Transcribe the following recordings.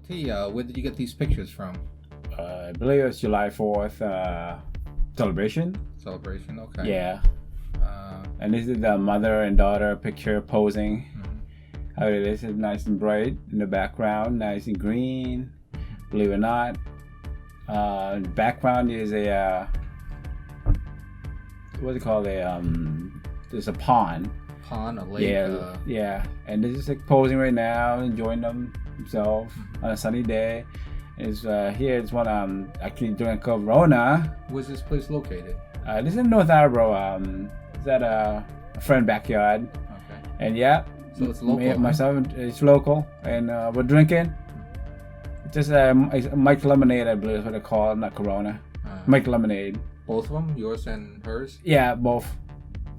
T, where did you get these pictures from? I believe it's July 4th celebration. Celebration, okay. Yeah. And this is the mother and daughter picture posing. How it is, it's nice and bright in the background, nice and green. Believe it or not. The background is a what do you call it? There's a pond. Pond, a lake. Yeah, yeah. And they're just like posing right now, enjoying themselves on a sunny day. It's here. It's one actually during Corona. Where's this place located? This is in North Attleboro. It's at a friend backyard. Okay. And yeah. So it's local. Myself, it's local, and we're drinking. Just Mike Lemonade, I believe is what they call it, not Corona. Mike Lemonade. Both of them, yours and hers? Yeah, both.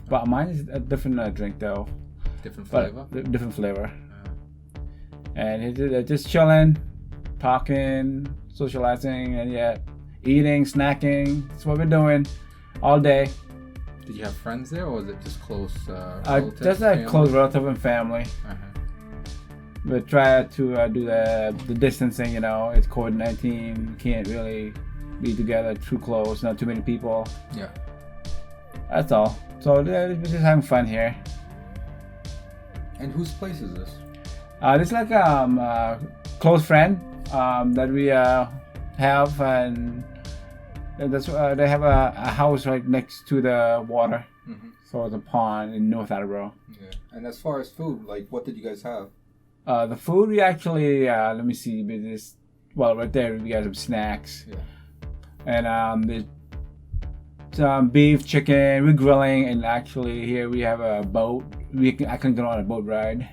But mine is a different drink though. Different flavor? Different flavor. And they're just chilling, talking, socializing, and yeah, eating, snacking. That's what we're doing all day. Did you have friends there, or was it just close relatives? Just a close relative and family. We try to do the distancing, you know. It's COVID-19. Can't really be together too close, not too many people. Yeah. That's all. So we're just having fun here. And whose place is this? This is like a close friend that we have, and that's they have a house right next to the water. So it's a pond in North Attleboro. Yeah. And as far as food, like what did you guys have? The food we actually let me see, right there we got some snacks. Yeah. And there's some beef, chicken. We're grilling, and actually here we have a boat. I can go on a boat ride.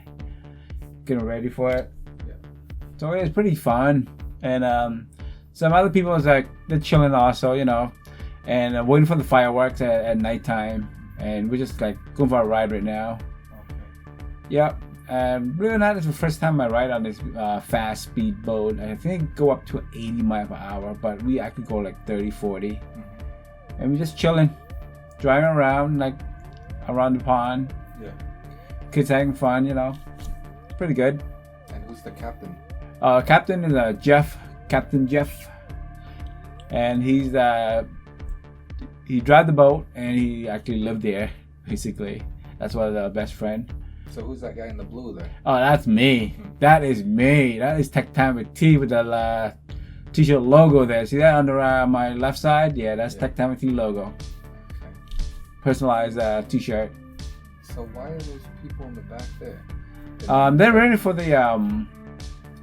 Getting ready for it. Yeah. So it's pretty fun, and some other people is like they're chilling also, you know, and waiting for the fireworks at nighttime, and we're just like going for a ride right now. Okay. Yep. Believe it or not, it's the first time I ride on this fast speed boat. I think go up to 80 miles per hour, but we actually go like 30, 40. And we're just chilling, driving around like around the pond. Yeah. Kids having fun, you know. Pretty good. And who's the captain? Captain is Jeff, Captain Jeff. And he drive the boat, and he actually lived there, basically. That's why the best friend. So who's that guy in the blue there? Oh, that's me. That is me. That is Tech Time with T with the t-shirt logo there. See that under my left side? Yeah, that's Tech Time with T logo. Okay. Personalized t-shirt. So why are those people in the back there? They're ready for the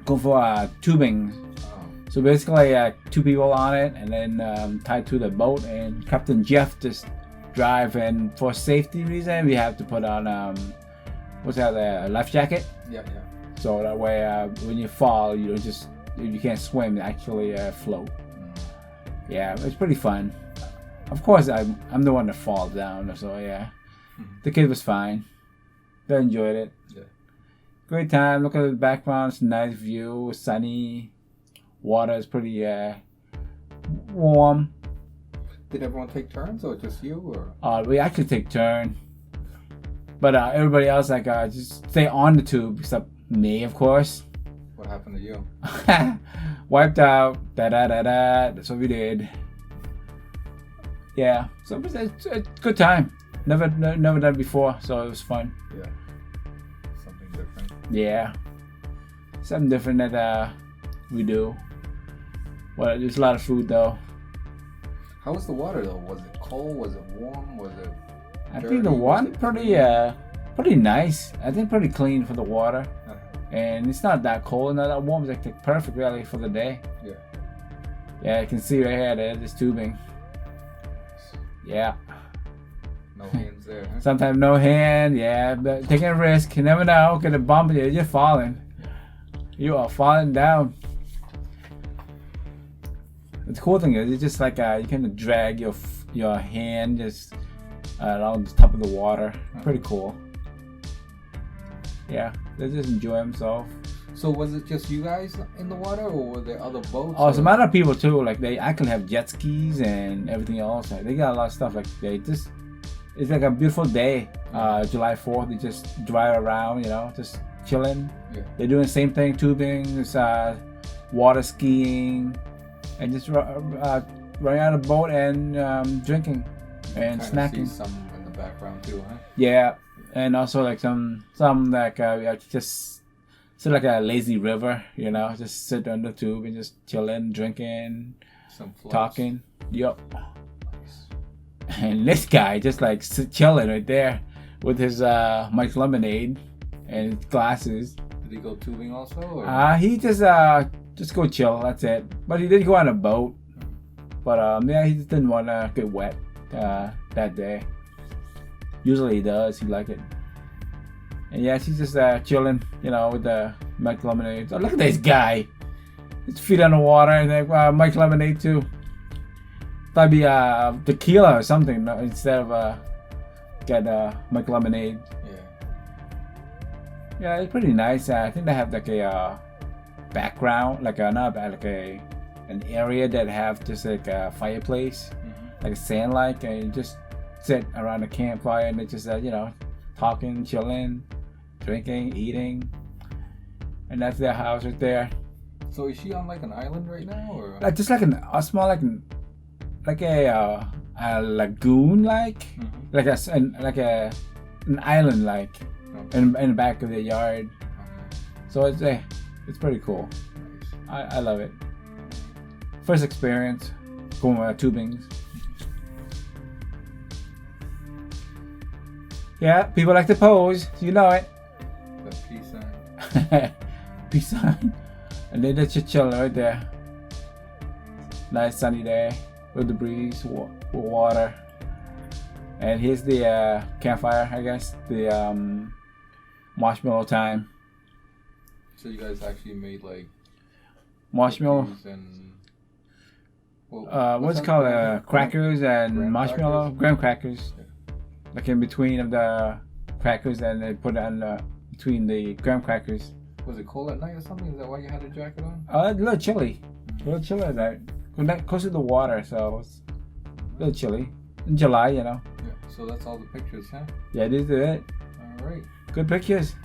go for tubing. Oh. So basically, two people on it, and then tied to the boat, and Captain Jeff just drive. And for safety reason, we have to put on what's that? A life jacket. Yeah, yeah. So that way, when you fall, you can't swim. You actually float. Yeah, it's pretty fun. Of course, I'm the one that falls down. So yeah, the kid was fine. They enjoyed it. Yeah. Great time. Look at the background. It's a nice view. Sunny. Water is pretty warm. Did everyone take turns, or just you? Or We actually take turns. But everybody else just stay on the tube, except me, of course. What happened to you? Wiped out. That's what we did. Yeah. So it's a good time. Never done before, so it was fun. Yeah. Something different. Yeah. Something different that we do. Well, there's a lot of food though. How was the water though? Was it cold? Was it warm? Was it I dirty? think the water pretty nice. I think pretty clean for the water. And it's not that cold, not that warm. It's like perfect really for the day. Yeah. Yeah, you can see right here there's tubing. Yeah. No hands there, huh? Sometimes no hand, yeah, but taking a risk. You never know, get a bump you, you're falling. You are falling down. The cool thing is, it's just like you can drag your hand just along the top of the water. Pretty cool. Yeah, they just enjoy themselves. So was it just you guys in the water, or were there other boats? Oh, some other people too. Like they actually have jet skis and everything else. Like, they got a lot of stuff. Like it's like a beautiful day. July 4th, they just drive around, you know, just chilling. Yeah. They're doing the same thing, tubing. It's water skiing, and just running out of the boat and drinking and snacking. See some in the background too, huh? Yeah, and also like some like just sit like a lazy river, you know, just sit on the tube and just chilling, drinking, Some floats. talking. Yup. And this guy just like chilling right there with his Mike's Lemonade and his glasses. Did he go tubing also? Or? He just go chill. That's it. But he did go on a boat. But yeah, he just didn't want to get wet that day. Usually he does. He like it. And yeah, she's just chilling, you know, with the Mike's Lemonade. Oh, look at this guy. His feet on the water and like Mike's Lemonade too. That'd be tequila or something instead of get Mike's Lemonade. Yeah, it's pretty nice. I think they have like a background, like not like an area that have just like a fireplace, like a sand like, and you just sit around a campfire and they just you know, talking, chilling, drinking, eating, and that's their house right there. So is she on like an island right now, or like just like a small like a lagoon like an island like in the back of the yard. So it's pretty cool. I love it. First experience going tubing. Yeah, people like to pose. You know it. the peace sign? Peace sign. And then they're just chilling right there. Nice sunny day with the breeze, with water. And here's the campfire, I guess. The marshmallow time. So you guys actually made like marshmallow cookies and what's it called? Crackers and marshmallow, graham crackers. Yeah. Like in between of the crackers, and they put it on between the graham crackers. Was it cold at night or something? Is that why you had a jacket on? A little chilly. A little chilly at night. Close to the water, so it's a little chilly. In July, you know. Yeah. So that's all the pictures, huh? Yeah, this is it. All right. Good pictures.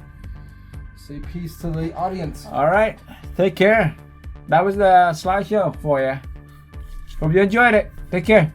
Say peace to the audience. All right. Take care. That was the slideshow for you. Hope you enjoyed it. Take care.